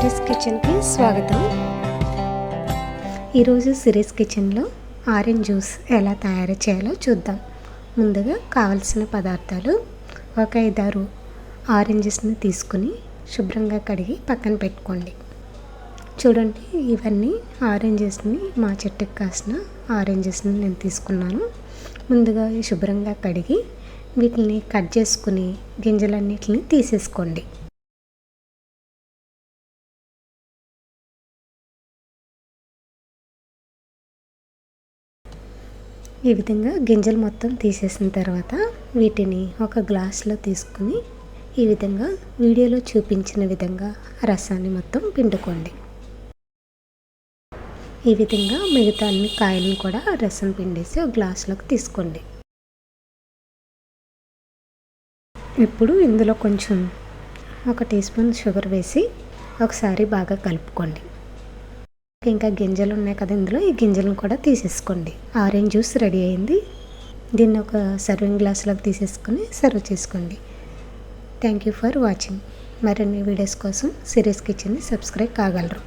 Series కిచెన్కి స్వాగతం. ఈరోజు సిరీస్ కిచెన్లో ఆరెంజ్ జ్యూస్ ఎలా తయారు చేయాలో చూద్దాం. ముందుగా కావలసిన పదార్థాలు: ఒక 5-6 ఆరెంజెస్ని తీసుకుని శుభ్రంగా కడిగి పక్కన పెట్టుకోండి. చూడండి, ఇవన్నీ ఆరెంజెస్ని, మా చెట్టుకి కాసిన ఆరెంజెస్ని నేను తీసుకున్నాను. ముందుగా శుభ్రంగా కడిగి వీటిని కట్ చేసుకుని గింజలన్నిటిని తీసేసుకోండి. ఈ విధంగా గింజలు మొత్తం తీసేసిన తర్వాత వీటిని ఒక గ్లాసులో తీసుకుని ఈ విధంగా వీడియోలో చూపించిన విధంగా రసాన్ని మొత్తం పిండుకోండి. ఈ విధంగా మిగతా అన్ని కాయలను కూడా రసం పిండేసి ఒక గ్లాసులోకి తీసుకోండి. ఇప్పుడు ఇందులో కొంచెం 1 టీ స్పూన్ షుగర్ వేసి ఒకసారి బాగా కలుపుకోండి. ఇంకా గింజలు ఉన్నాయి కదా, ఇందులో ఈ గింజలను కూడా తీసేసుకోండి. ఆరెంజ్ జ్యూస్ రెడీ అయింది. దీన్ని ఒక సర్వింగ్ గ్లాసులోకి తీసేసుకొని సర్వ్ చేసుకోండి. Thank you for watching. మరిన్ని వీడియోస్ కోసం సిరీస్ కిచెన్ని సబ్స్క్రైబ్ కాగలరు.